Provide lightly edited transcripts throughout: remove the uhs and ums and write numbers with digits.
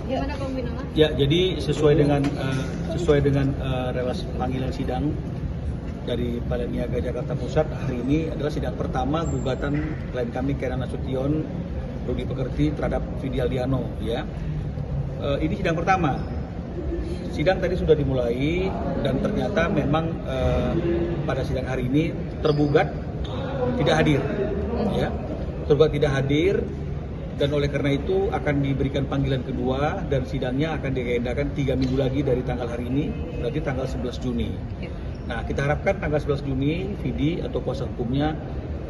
Gimana Bang Winona? Ya, jadi sesuai dengan relasi panggilan sidang dari Pengadilan Niaga Jakarta Pusat, hari ini adalah sidang pertama gugatan klien kami Karen Nasution Rudi Pekerti terhadap Vidi Aldiano. Ya, ini sidang pertama. Sidang tadi sudah dimulai dan ternyata memang pada sidang hari ini tergugat tidak hadir. Ya, tergugat tidak hadir. Dan oleh karena itu akan diberikan panggilan kedua dan sidangnya akan diagendakan 3 minggu lagi dari tanggal hari ini, berarti tanggal 11 Juni. Nah, kita harapkan tanggal 11 Juni Vidi atau kuasa hukumnya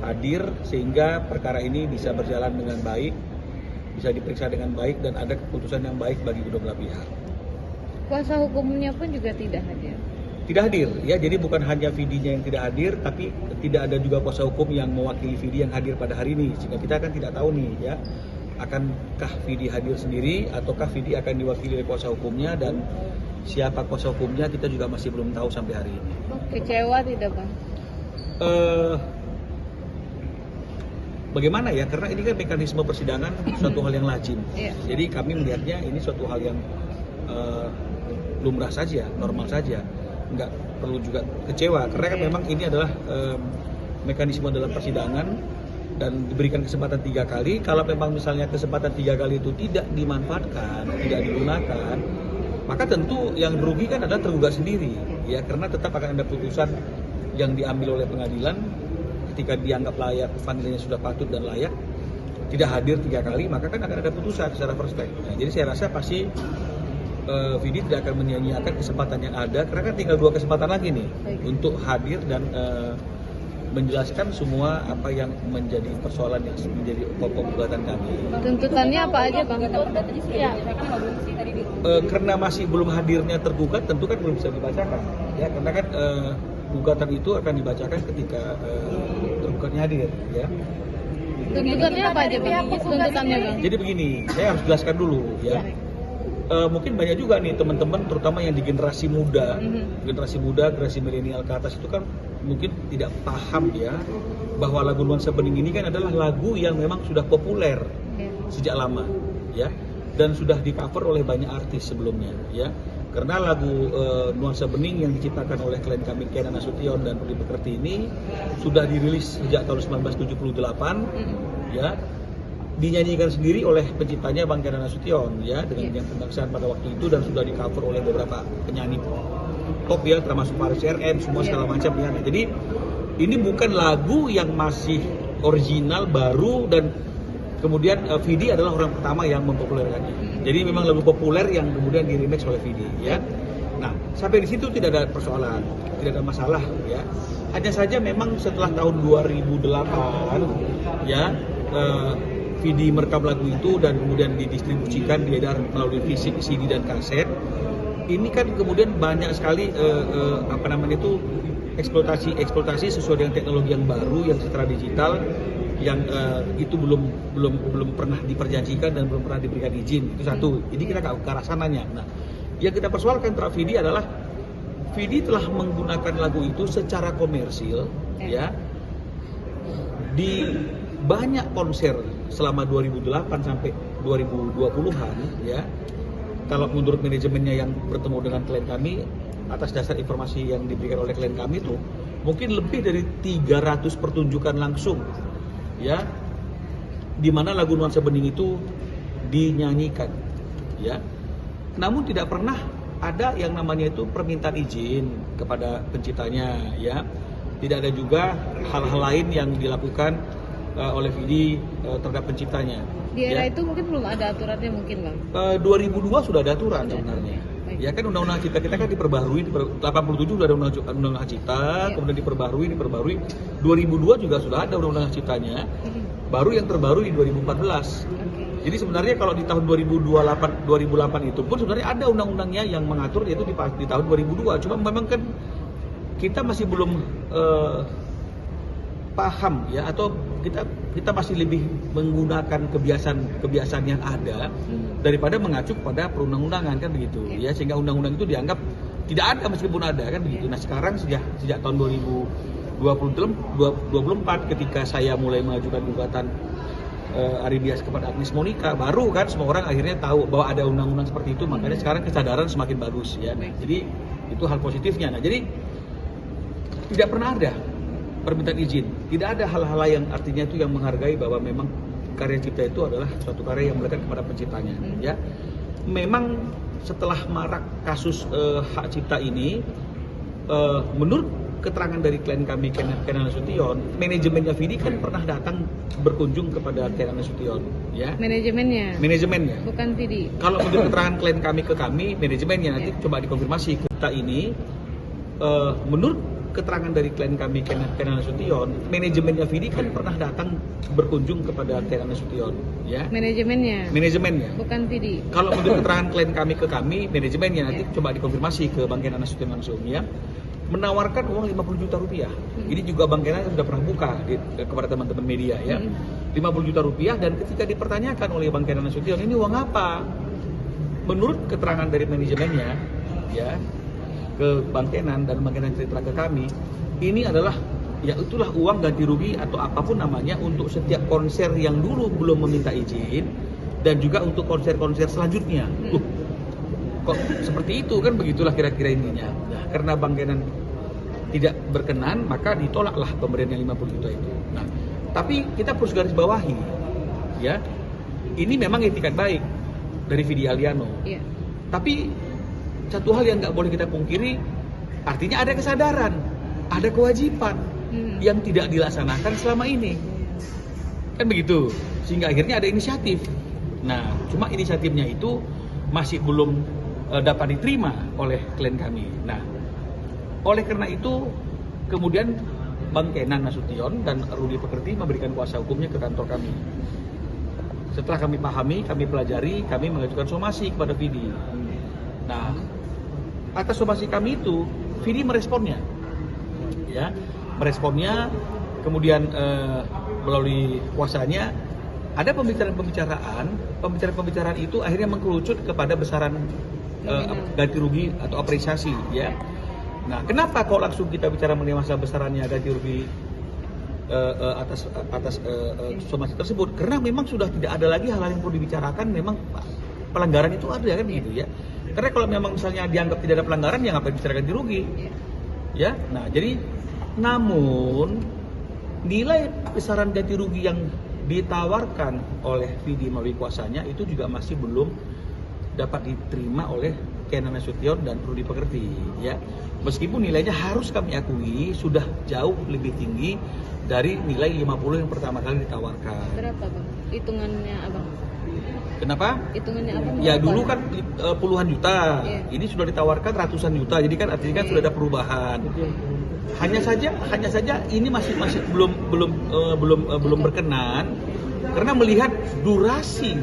hadir sehingga perkara ini bisa berjalan dengan baik, bisa diperiksa dengan baik dan ada keputusan yang baik bagi kedua belah pihak. Kuasa hukumnya pun juga tidak hadir. Tidak hadir, ya. Jadi bukan hanya Vidinya yang tidak hadir, tapi tidak ada juga kuasa hukum yang mewakili Vidi yang hadir pada hari ini. Sehingga kita kan tidak tahu nih, ya, akankah Vidi hadir sendiri ataukah Vidi akan diwakili oleh kuasa hukumnya, dan siapa kuasa hukumnya kita juga masih belum tahu sampai hari ini. Kecewa tidak, Bang? Bagaimana ya, karena ini kan mekanisme persidangan suatu hal yang lazim. Jadi kami melihatnya ini suatu hal yang lumrah saja, normal saja, nggak perlu juga kecewa karena kan memang ini adalah mekanisme dalam persidangan dan diberikan kesempatan 3 kali. Kalau memang misalnya kesempatan 3 kali itu tidak dimanfaatkan, tidak digunakan, maka tentu yang dirugikan adalah tergugat sendiri, ya, karena tetap akan ada putusan yang diambil oleh pengadilan ketika dianggap layak, panggilannya sudah patut dan layak, tidak hadir 3 kali, maka kan akan ada putusan secara prospek. Nah, jadi saya rasa pasti Vidi tidak akan menyia-nyiakan kesempatan yang ada, karena kan tinggal 2 kesempatan lagi nih untuk hadir dan menjelaskan semua apa yang menjadi persoalan yang menjadi pokok gugatan kami. Tuntutannya apa aja, Bang? Ya. Karena masih belum hadirnya tergugat, tentu kan belum bisa dibacakan, ya, karena kan gugatan itu akan dibacakan ketika tergugatnya hadir, ya. Tuntutannya apa aja, Bang? Tuntutannya, Bang? Jadi begini, saya harus jelaskan dulu, ya. Mungkin banyak juga nih teman-teman, terutama yang di generasi muda, generasi milenial ke atas itu kan mungkin tidak paham, ya, bahwa lagu Nuansa Bening ini kan adalah lagu yang memang sudah populer sejak lama, ya, dan sudah di cover oleh banyak artis sebelumnya, ya. Karena lagu Nuansa Bening yang diciptakan oleh klien kami Karen Nasution dan Rudi Pekerti ini sudah dirilis sejak tahun 1978, ya. Dinyanyikan sendiri oleh penciptanya Bang Karen Nasution, ya, dengan yang kebangsaan pada waktu itu, dan sudah di cover oleh beberapa penyanyi pop, ya, termasuk Paris RM, semua segala macam, ya. Nah, jadi ini bukan lagu yang masih original baru dan kemudian Vidi adalah orang pertama yang mempopulerkannya. Jadi memang lagu populer yang kemudian di remix oleh Vidi, ya. Nah, sampai di situ tidak ada persoalan, tidak ada masalah, ya. Hanya saja memang setelah tahun 2008, ya, Vidi merekam lagu itu dan kemudian didistribusikan, diedar melalui fisik, CD dan kaset. Ini kan kemudian banyak sekali eksploitasi sesuai dengan teknologi yang baru, yang secara digital, yang itu belum pernah diperjanjikan dan belum pernah diberikan izin. Itu satu. Jadi kita ke arah sananya. Nah, yang kita persoalkan terhadap Vidi adalah Vidi telah menggunakan lagu itu secara komersil, ya, di banyak konser selama 2008 sampai 2020-an, ya. Kalau menurut manajemennya yang bertemu dengan klien kami, atas dasar informasi yang diberikan oleh klien kami itu mungkin lebih dari 300 pertunjukan langsung, ya, di mana lagu Nuansa Bening itu dinyanyikan, ya. Namun tidak pernah ada yang namanya itu permintaan izin kepada penciptanya, ya. Tidak ada juga hal-hal lain yang dilakukan oleh Vidi terhadap penciptanya. Di era itu mungkin belum ada aturannya mungkin, Bang? 2002 sudah ada aturan sebenarnya. Ya kan, Undang-Undang Cipta kita kan diperbarui, 87 sudah ada Undang-Undang Cipta, kemudian diperbarui. 2002 juga sudah ada Undang-Undang Ciptanya, baru yang terbaru di 2014. Jadi sebenarnya kalau di tahun 2008 itu pun sebenarnya ada undang-undangnya yang mengatur, yaitu di tahun 2002. Cuma memang kan kita masih belum paham, ya, atau kita masih lebih menggunakan kebiasaan yang ada daripada mengacu pada perundang-undangan, kan begitu, ya, sehingga undang-undang itu dianggap tidak ada meskipun ada, kan begitu. Nah, sekarang sejak tahun 2024 ketika saya mulai mengajukan gugatan Aridias kepada Agnes Monica, baru kan semua orang akhirnya tahu bahwa ada undang-undang seperti itu, makanya sekarang kesadaran semakin bagus ya. Nah, jadi itu hal positifnya. Nah, jadi tidak pernah ada permintaan izin, tidak ada hal-hal yang artinya itu yang menghargai bahwa memang karya cipta itu adalah suatu karya yang melekat kepada penciptanya. Ya, memang setelah marak kasus hak cipta ini, menurut keterangan dari klien kami Kenan Nasution, manajemennya Vidi kan pernah datang berkunjung kepada Kenan Nasution, ya. Manajemennya, bukan Vidi. Kalau menurut keterangan klien kami ke kami, manajemennya nanti coba dikonfirmasi kita ini, menurut keterangan dari klien kami Kenan Nasution, manajemennya Vidi kan pernah datang berkunjung kepada Kenan Nasution, ya. Manajemennya, bukan Vidi. Kalau menurut keterangan klien kami ke kami, manajemennya nanti coba dikonfirmasi ke Bang Kenan Nasution langsung, ya. Menawarkan uang 50 juta rupiah. Ini juga Bang Kenan sudah pernah buka kepada teman-teman media, ya. 50 juta rupiah, dan ketika dipertanyakan oleh Bang Kenan Nasution, ini uang apa? Menurut keterangan dari manajemennya, ya, ke Bang Kenan, dan Bang Kenan cerita ke kami, ini adalah, ya itulah uang ganti rugi atau apapun namanya untuk setiap konser yang dulu belum meminta izin, dan juga untuk konser-konser selanjutnya. Kok seperti itu kan, begitulah kira-kira intinya. Nah, karena Bang Kenan tidak berkenan, maka ditolaklah pemberian yang 50 juta itu. Nah, tapi kita harus garis bawahi, ya, ini memang etikat baik dari Vidi Aliano. Iya. Tapi satu hal yang nggak boleh kita pungkiri, artinya ada kesadaran, ada kewajiban yang tidak dilaksanakan selama ini, kan begitu. Sehingga akhirnya ada inisiatif. Nah, cuma inisiatifnya itu masih belum dapat diterima oleh klien kami. Nah, oleh karena itu kemudian Bang Kenan Nasution dan Rudy Pekerti memberikan kuasa hukumnya ke kantor kami. Setelah kami pahami, kami pelajari, kami mengajukan somasi kepada Vidi. Nah, atas somasi kami itu Vidi meresponnya, ya, kemudian melalui kuasanya ada pembicaraan itu akhirnya mengkerucut kepada besaran ganti rugi atau apresiasi, ya. Nah, kenapa kok langsung kita bicara mengenai masalah besarannya ganti rugi atas somasi tersebut? Karena memang sudah tidak ada lagi hal-hal yang perlu dibicarakan, memang pelanggaran itu ada, kan gitu, ya. Karena kalau memang misalnya dianggap tidak ada pelanggaran, ya ngapain bicara ganti rugi, ya. Nah, jadi namun nilai besaran ganti rugi yang ditawarkan oleh Vidi melalui kuasanya itu juga masih belum dapat diterima oleh Kenan Nasution dan Rudy Pekerti, ya. Meskipun nilainya harus kami akui sudah jauh lebih tinggi dari nilai 50 yang pertama kali ditawarkan. Berapa, Bang? Hitungannya Abang? Kenapa? Hitungannya Abang? Ya dulu kan puluhan juta, ini sudah ditawarkan ratusan juta, jadi kan artinya kan sudah ada perubahan. Hanya saja ini masih belum berkenan karena melihat durasi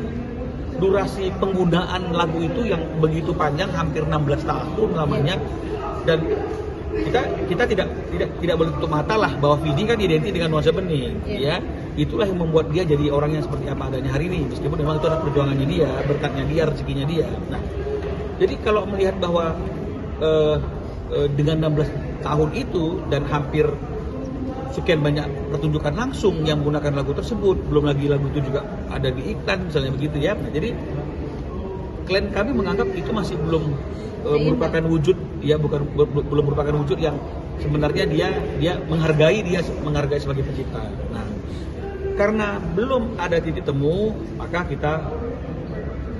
penggunaan lagu itu yang begitu panjang, hampir 16 tahun lamanya, dan kita tidak boleh tutup mata lah bahwa Vidi kan identik dengan nuansa bening, ya. Itulah yang membuat dia jadi orang yang seperti apa adanya hari ini, meskipun memang itu adalah perjuangannya dia, berkatnya dia, rezekinya dia. Nah, jadi kalau melihat bahwa dengan 16 tahun itu dan hampir sekian banyak pertunjukan langsung yang menggunakan lagu tersebut, belum lagi lagu itu juga ada di iklan misalnya begitu, ya. Nah, jadi klien kami menganggap itu masih belum merupakan wujud, ya, belum merupakan wujud yang sebenarnya dia menghargai sebagai pencipta. Nah, karena belum ada titik temu, maka kita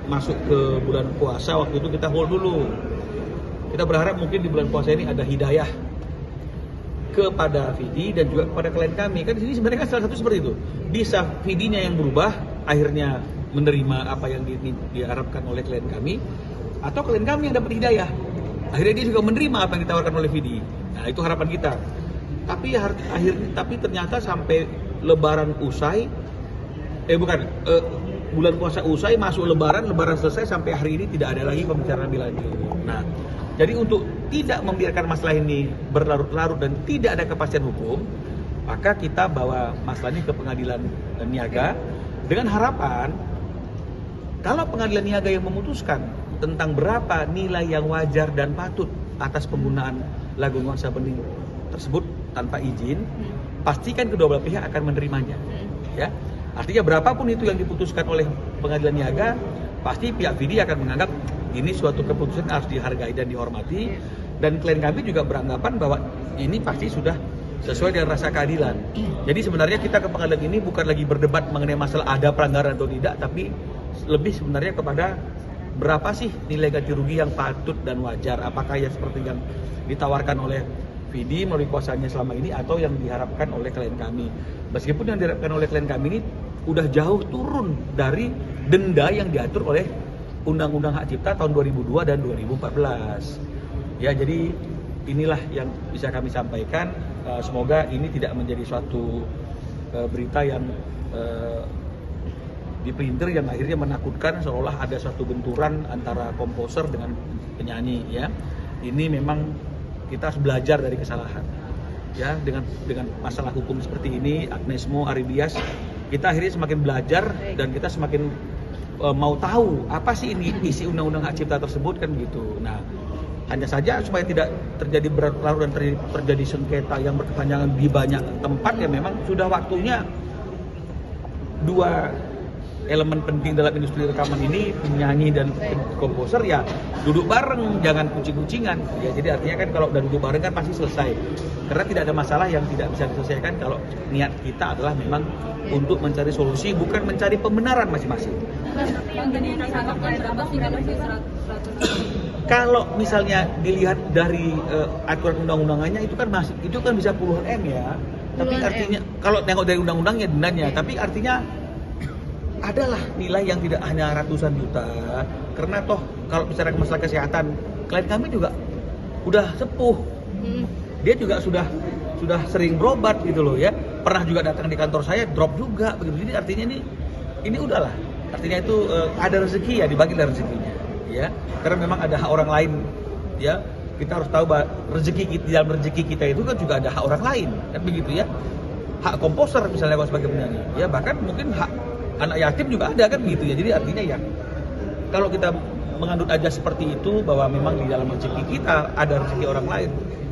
masuk ke bulan puasa. Waktu itu kita hold dulu. Kita berharap mungkin di bulan puasa ini ada hidayah kepada Vidi dan juga kepada klien kami. Kan di sini sebenarnya kan salah satu seperti itu. Bisa Vidinya yang berubah, akhirnya menerima apa yang diharapkan oleh klien kami, atau klien kami yang dapat hidayah, akhirnya dia juga menerima apa yang ditawarkan oleh Vidi. Nah, itu harapan kita. Tapi ternyata sampai Lebaran usai, bulan puasa usai, masuk Lebaran selesai, sampai hari ini tidak ada lagi pembicaraan lebih lanjut. Nah, jadi untuk tidak membiarkan masalah ini berlarut-larut dan tidak ada kepastian hukum, maka kita bawa masalah ini ke pengadilan niaga dengan harapan kalau pengadilan niaga yang memutuskan tentang berapa nilai yang wajar dan patut atas penggunaan lagu nuansa bening tersebut tanpa izin, pastikan kedua belah pihak akan menerimanya, ya. Artinya berapapun itu yang diputuskan oleh pengadilan niaga, pasti pihak Vidi akan menganggap ini suatu keputusan harus dihargai dan dihormati, dan klien kami juga beranggapan bahwa ini pasti sudah sesuai dengan rasa keadilan. Jadi sebenarnya kita ke pengadilan ini bukan lagi berdebat mengenai masalah ada pelanggaran atau tidak, tapi lebih sebenarnya kepada berapa sih nilai ganti rugi yang patut dan wajar, apakah yang seperti yang ditawarkan oleh Vidi melalui kuasanya selama ini atau yang diharapkan oleh klien kami. Meskipun yang diharapkan oleh klien kami ini udah jauh turun dari denda yang diatur oleh Undang-Undang Hak Cipta tahun 2002 dan 2014. Ya, jadi inilah yang bisa kami sampaikan. Semoga ini tidak menjadi suatu berita yang dipelintir yang akhirnya menakutkan seolah ada suatu benturan antara komposer dengan penyanyi. Ya, ini memang kita harus belajar dari kesalahan. Ya, dengan masalah hukum seperti ini, Agnesmo, Aribias, kita akhirnya semakin belajar dan kita semakin mau tahu apa sih ini isi Undang-Undang Hak Cipta tersebut kan gitu. Nah, hanya saja supaya tidak terjadi berlarut dan terjadi sengketa yang berkepanjangan di banyak tempat, ya memang sudah waktunya dua elemen penting dalam industri rekaman ini, penyanyi dan komposer, ya duduk bareng, jangan kucing-kucingan. Ya, jadi artinya kan kalau udah duduk bareng kan pasti selesai. Karena tidak ada masalah yang tidak bisa diselesaikan kalau niat kita adalah memang untuk mencari solusi, bukan mencari pembenaran masing-masing. Kalau misalnya dilihat dari aturan undang-undangannya itu kan bisa puluhan M ya. Tapi artinya kalau nengok dari undang-undangnya dendanya, tapi artinya adalah nilai yang tidak hanya ratusan juta. Karena toh kalau bicara masalah kesehatan, klien kami juga udah sepuh. Dia juga sudah sering berobat gitu loh ya. Pernah juga datang di kantor saya drop juga begitu. Jadi artinya ini udahlah. Artinya itu ada rezeki ya, dibagi dari rezekinya ya. Karena memang ada hak orang lain ya. Kita harus tahu bahwa dalam rezeki kita itu kan juga ada hak orang lain kan begitu ya. Hak komposer misalnya kalau sebagai penyanyi ya, bahkan mungkin hak anak yatim juga ada kan gitu ya. Jadi artinya ya kalau kita mengandung aja seperti itu bahwa memang di dalam rezeki kita ada rezeki orang lain,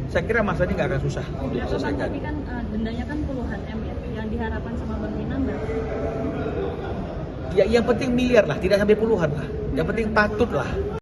saya kira masanya nggak akan susah untuk diselesaikan. Tapi kan dendanya kan puluhan M ya, yang diharapkan sama Bang Inan berapa? Ya yang penting miliar lah, tidak sampai puluhan lah. Yang penting patut lah.